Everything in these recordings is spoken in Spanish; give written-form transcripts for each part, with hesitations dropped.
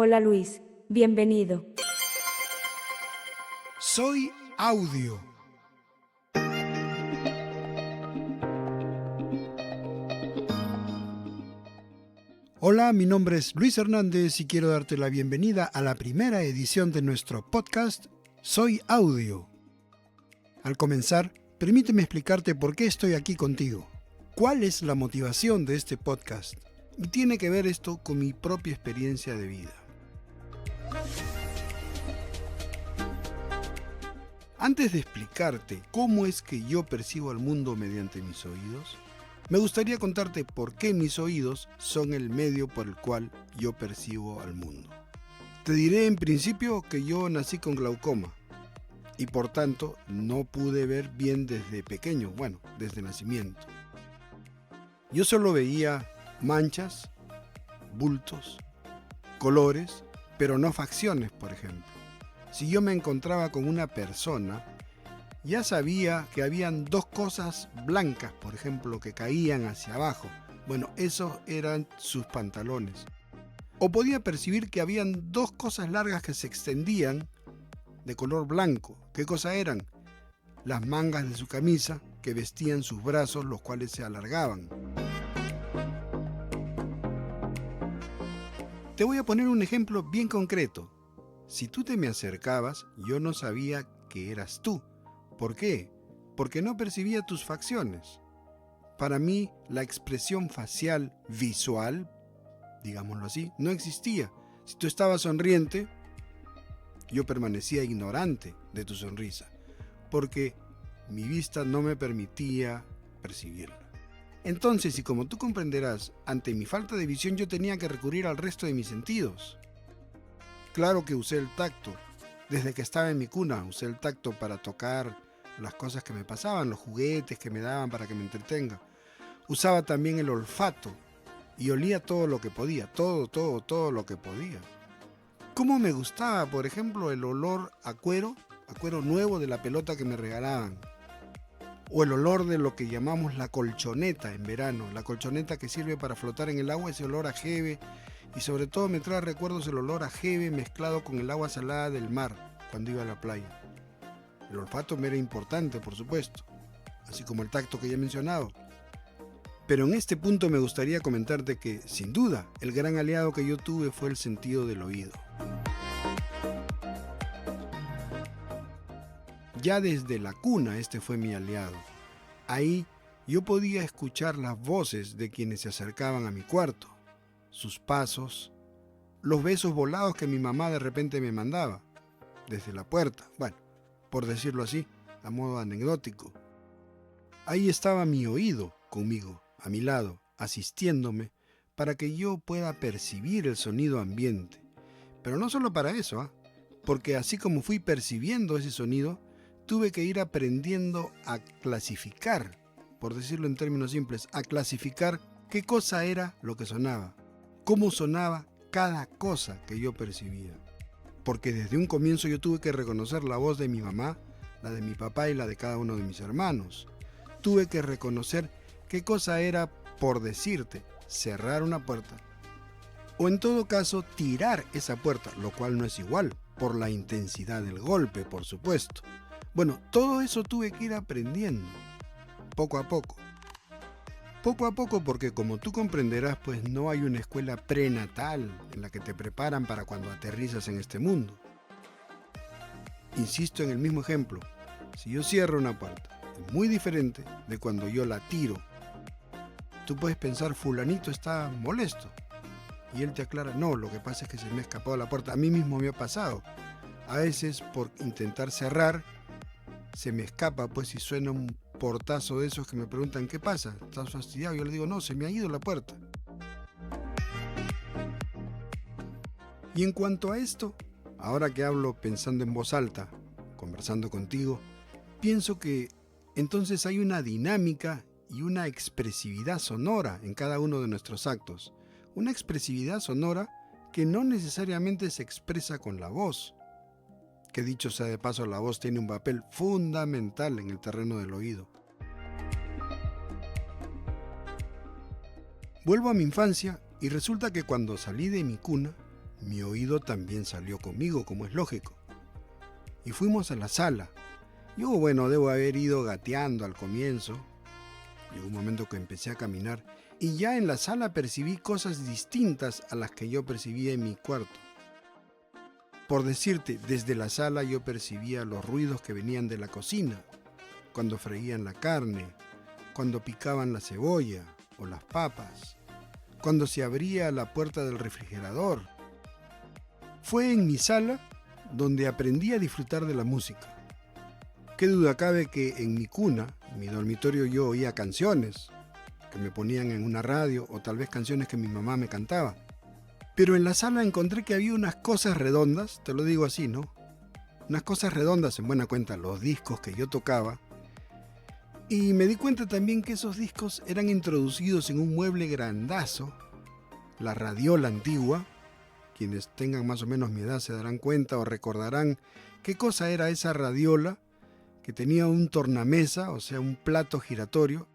Hola Luis, bienvenido. Soy Audio. Hola, mi nombre es Luis Hernández y quiero darte la bienvenida a la primera edición de nuestro podcast Soy Audio. Al comenzar, permíteme explicarte por qué estoy aquí contigo. ¿Cuál es la motivación de este podcast? Y tiene que ver esto con mi propia experiencia de vida. Antes de explicarte cómo es que yo percibo el mundo mediante mis oídos, me gustaría contarte por qué mis oídos son el medio por el cual yo percibo al mundo. Te diré en principio que yo nací con glaucoma y por tanto no pude ver bien desde pequeño, desde nacimiento. Yo solo veía manchas, bultos, colores, pero no facciones, por ejemplo. Si yo me encontraba con una persona, ya sabía que habían dos cosas blancas, por ejemplo, que caían hacia abajo. Esos eran sus pantalones. O podía percibir que habían dos cosas largas que se extendían de color blanco. ¿Qué cosa eran? Las mangas de su camisa que vestían sus brazos, los cuales se alargaban. Te voy a poner un ejemplo bien concreto. Si tú te me acercabas, yo no sabía que eras tú. ¿Por qué? Porque no percibía tus facciones. Para mí, la expresión facial visual, digámoslo así, no existía. Si tú estabas sonriente, yo permanecía ignorante de tu sonrisa, porque mi vista no me permitía percibirla. Entonces, y como tú comprenderás, ante mi falta de visión yo tenía que recurrir al resto de mis sentidos. Claro que usé el tacto. Desde que estaba en mi cuna, usé el tacto para tocar las cosas que me pasaban, los juguetes que me daban para que me entretenga. Usaba también el olfato y olía todo lo que podía, todo lo que podía. ¿Cómo me gustaba, por ejemplo, el olor a cuero nuevo de la pelota que me regalaban? O el olor de lo que llamamos la colchoneta en verano, la colchoneta que sirve para flotar en el agua, ese olor a jeve. Y sobre todo me trae recuerdos el olor a jeve mezclado con el agua salada del mar cuando iba a la playa. El olfato me era importante, por supuesto, así como el tacto que ya he mencionado. Pero en este punto me gustaría comentarte que, sin duda, el gran aliado que yo tuve fue el sentido del oído. Ya desde la cuna este fue mi aliado. Ahí yo podía escuchar las voces de quienes se acercaban a mi cuarto, sus pasos, los besos volados que mi mamá de repente me mandaba desde la puerta, por decirlo así, a modo anecdótico. Ahí estaba mi oído conmigo, a mi lado, asistiéndome para que yo pueda percibir el sonido ambiente. Pero no solo para eso, porque así como fui percibiendo ese sonido, tuve que ir aprendiendo a clasificar, por decirlo en términos simples, a clasificar qué cosa era lo que sonaba, cómo sonaba cada cosa que yo percibía. Porque desde un comienzo yo tuve que reconocer la voz de mi mamá, la de mi papá y la de cada uno de mis hermanos. Tuve que reconocer qué cosa era, por decirte, cerrar una puerta. O en todo caso, tirar esa puerta, lo cual no es igual, por la intensidad del golpe, por supuesto. Todo eso tuve que ir aprendiendo, poco a poco. Poco a poco porque como tú comprenderás, pues no hay una escuela prenatal en la que te preparan para cuando aterrizas en este mundo. Insisto en el mismo ejemplo, si yo cierro una puerta, es muy diferente de cuando yo la tiro. Tú puedes pensar, fulanito está molesto, y él te aclara, no, lo que pasa es que se me ha escapado la puerta. A mí mismo me ha pasado. A veces por intentar cerrar, se me escapa, pues si suena un portazo de esos que me preguntan, ¿qué pasa? ¿Estás fastidiado? Yo le digo, no, se me ha ido la puerta. Y en cuanto a esto, ahora que hablo pensando en voz alta, conversando contigo, pienso que entonces hay una dinámica y una expresividad sonora en cada uno de nuestros actos. Una expresividad sonora que no necesariamente se expresa con la voz. Que dicho sea de paso, la voz tiene un papel fundamental en el terreno del oído. Vuelvo a mi infancia y resulta que cuando salí de mi cuna, mi oído también salió conmigo, como es lógico. Y fuimos a la sala. Yo, bueno, debo haber ido gateando al comienzo. Llegó un momento que empecé a caminar y ya en la sala percibí cosas distintas a las que yo percibía en mi cuarto. Por decirte, desde la sala yo percibía los ruidos que venían de la cocina, cuando freían la carne, cuando picaban la cebolla o las papas, cuando se abría la puerta del refrigerador. Fue en mi sala donde aprendí a disfrutar de la música. Qué duda cabe que en mi cuna, en mi dormitorio, yo oía canciones que me ponían en una radio o tal vez canciones que mi mamá me cantaba. Pero en la sala encontré que había unas cosas redondas, te lo digo así, ¿no? Unas cosas redondas, en buena cuenta, los discos que yo tocaba. Y me di cuenta también que esos discos eran introducidos en un mueble grandazo, la radiola antigua. Quienes tengan más o menos mi edad se darán cuenta o recordarán qué cosa era esa radiola, que tenía un tornamesa, o sea, un plato giratorio,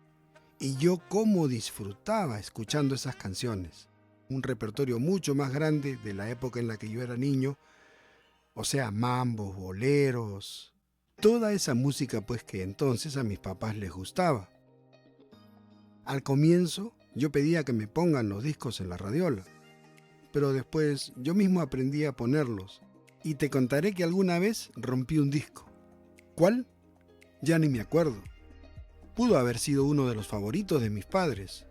y yo cómo disfrutaba escuchando esas canciones. Un repertorio mucho más grande de la época en la que yo era niño, o sea, mambos, boleros, toda esa música pues que entonces a mis papás les gustaba. Al comienzo yo pedía que me pongan los discos en la radiola, pero después yo mismo aprendí a ponerlos, y te contaré que alguna vez rompí un disco. ¿Cuál? Ya ni me acuerdo. Pudo haber sido uno de los favoritos de mis padres.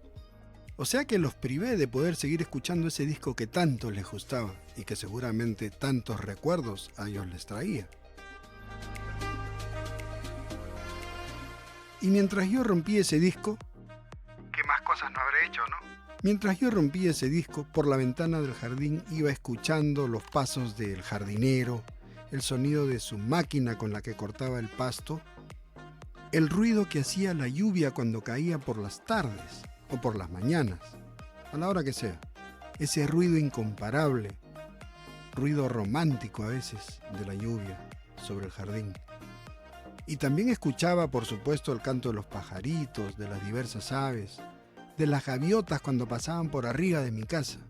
O sea que los privé de poder seguir escuchando ese disco que tanto les gustaba y que seguramente tantos recuerdos a ellos les traía. Y mientras yo rompí ese disco, ¿qué más cosas no habré hecho, no? Mientras yo rompí ese disco, por la ventana del jardín iba escuchando los pasos del jardinero, el sonido de su máquina con la que cortaba el pasto, el ruido que hacía la lluvia cuando caía por las tardes o por las mañanas, a la hora que sea. Ese ruido incomparable, ruido romántico a veces de la lluvia sobre el jardín. Y también escuchaba, por supuesto, el canto de los pajaritos, de las diversas aves, de las gaviotas cuando pasaban por arriba de mi casa.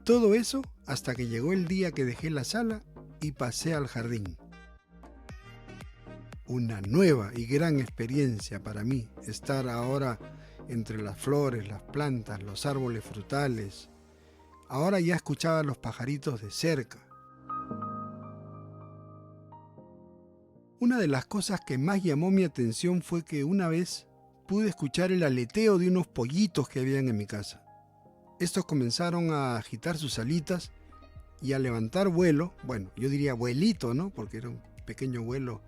Todo eso hasta que llegó el día que dejé la sala y pasé al jardín. Una nueva y gran experiencia para mí, estar ahora entre las flores, las plantas, los árboles frutales. Ahora ya escuchaba a los pajaritos de cerca. Una de las cosas que más llamó mi atención fue que una vez pude escuchar el aleteo de unos pollitos que habían en mi casa. Estos comenzaron a agitar sus alitas y a levantar vuelo, bueno, yo diría vuelito, ¿no? Porque era un pequeño vuelo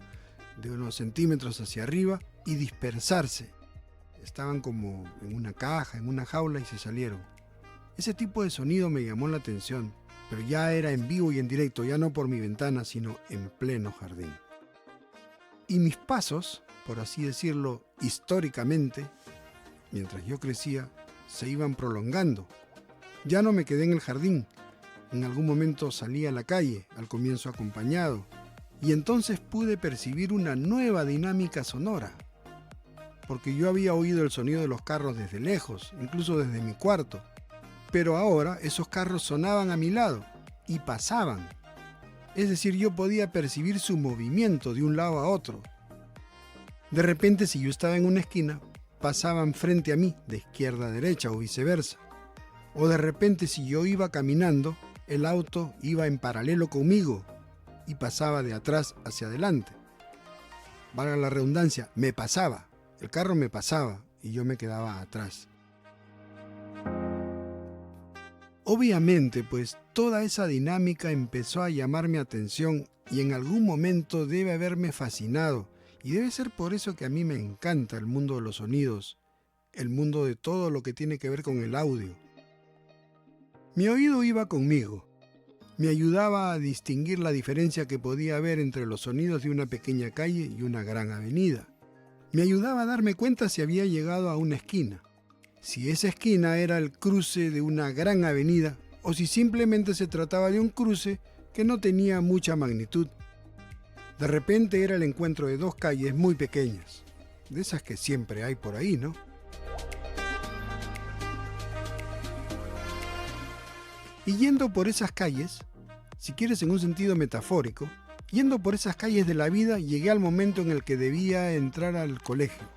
de unos centímetros hacia arriba y dispersarse. Estaban como en una caja, en una jaula y se salieron. Ese tipo de sonido me llamó la atención, pero ya era en vivo y en directo, ya no por mi ventana, sino en pleno jardín. Y mis pasos, por así decirlo, históricamente, mientras yo crecía, se iban prolongando. Ya no me quedé en el jardín. En algún momento salí a la calle, al comienzo acompañado, y entonces pude percibir una nueva dinámica sonora. Porque yo había oído el sonido de los carros desde lejos, incluso desde mi cuarto. Pero ahora esos carros sonaban a mi lado y pasaban. Es decir, yo podía percibir su movimiento de un lado a otro. De repente, si yo estaba en una esquina, pasaban frente a mí, de izquierda a derecha o viceversa. O de repente, si yo iba caminando, el auto iba en paralelo conmigo y pasaba de atrás hacia adelante. Valga la redundancia, me pasaba. El carro me pasaba y yo me quedaba atrás. Obviamente, pues toda esa dinámica empezó a llamar mi atención y en algún momento debe haberme fascinado, y debe ser por eso que a mí me encanta el mundo de los sonidos, el mundo de todo lo que tiene que ver con el audio. Mi oído iba conmigo, me ayudaba a distinguir la diferencia que podía haber entre los sonidos de una pequeña calle y una gran avenida. Me ayudaba a darme cuenta si había llegado a una esquina, si esa esquina era el cruce de una gran avenida o si simplemente se trataba de un cruce que no tenía mucha magnitud. De repente era el encuentro de dos calles muy pequeñas, de esas que siempre hay por ahí, ¿no? Y yendo por esas calles, si quieres en un sentido metafórico, yendo por esas calles de la vida llegué al momento en el que debía entrar al colegio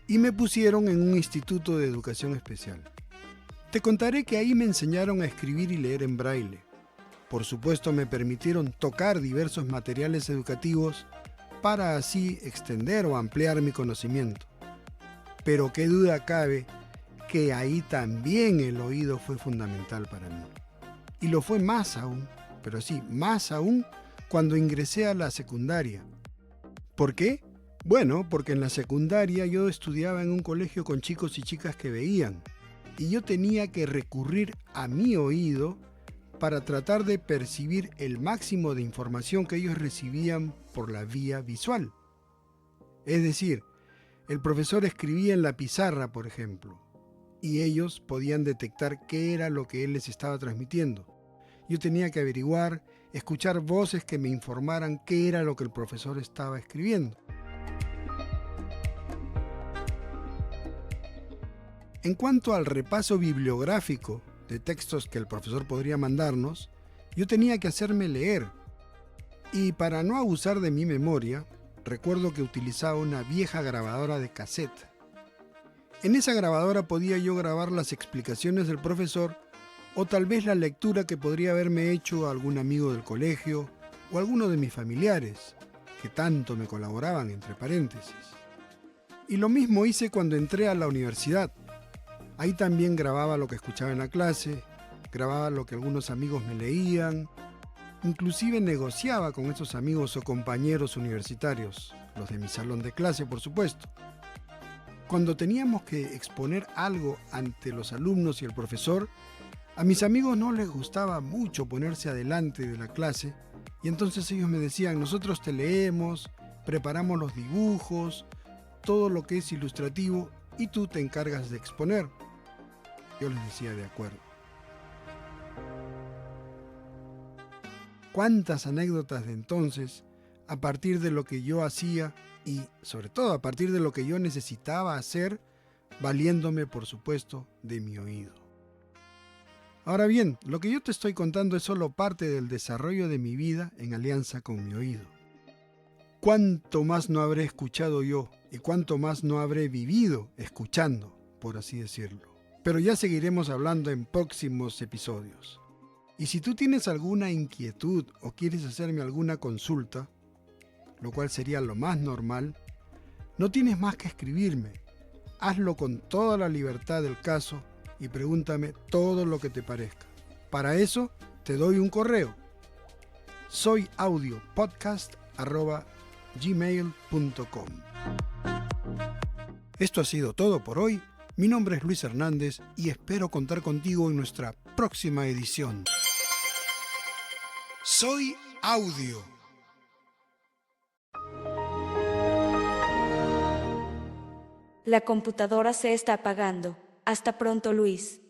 y me pusieron en un instituto de educación especial. Te contaré que ahí me enseñaron a escribir y leer en braille. Por supuesto me permitieron tocar diversos materiales educativos para así extender o ampliar mi conocimiento. Pero qué duda cabe que ahí también el oído fue fundamental para mí. Y lo fue más aún, pero sí, más aún cuando ingresé a la secundaria. ¿Por qué? Bueno, porque en la secundaria yo estudiaba en un colegio con chicos y chicas que veían, y yo tenía que recurrir a mi oído para tratar de percibir el máximo de información que ellos recibían por la vía visual. Es decir, el profesor escribía en la pizarra, por ejemplo, y ellos podían detectar qué era lo que él les estaba transmitiendo. Yo tenía que averiguar, escuchar voces que me informaran qué era lo que el profesor estaba escribiendo. En cuanto al repaso bibliográfico de textos que el profesor podría mandarnos, yo tenía que hacerme leer. Y para no abusar de mi memoria, recuerdo que utilizaba una vieja grabadora de cassette. En esa grabadora podía yo grabar las explicaciones del profesor o tal vez la lectura que podría haberme hecho algún amigo del colegio o alguno de mis familiares, que tanto me colaboraban entre paréntesis. Y lo mismo hice cuando entré a la universidad. Ahí también grababa lo que escuchaba en la clase, grababa lo que algunos amigos me leían, inclusive negociaba con esos amigos o compañeros universitarios, los de mi salón de clase, por supuesto. Cuando teníamos que exponer algo ante los alumnos y el profesor, a mis amigos no les gustaba mucho ponerse adelante de la clase y entonces ellos me decían, nosotros te leemos, preparamos los dibujos, todo lo que es ilustrativo y tú te encargas de exponer. Yo les decía de acuerdo. ¿Cuántas anécdotas de entonces, a partir de lo que yo hacía y sobre todo a partir de lo que yo necesitaba hacer, valiéndome por supuesto de mi oído? Ahora bien, lo que yo te estoy contando es solo parte del desarrollo de mi vida en alianza con mi oído. ¿Cuánto más no habré escuchado yo y cuánto más no habré vivido escuchando, por así decirlo? Pero ya seguiremos hablando en próximos episodios. Y si tú tienes alguna inquietud o quieres hacerme alguna consulta, lo cual sería lo más normal, no tienes más que escribirme. Hazlo con toda la libertad del caso y pregúntame todo lo que te parezca. Para eso te doy un correo. soyaudiopodcast@gmail.com. Esto ha sido todo por hoy. Mi nombre es Luis Hernández y espero contar contigo en nuestra próxima edición. Soy Audio. La computadora se está apagando. Hasta pronto, Luis.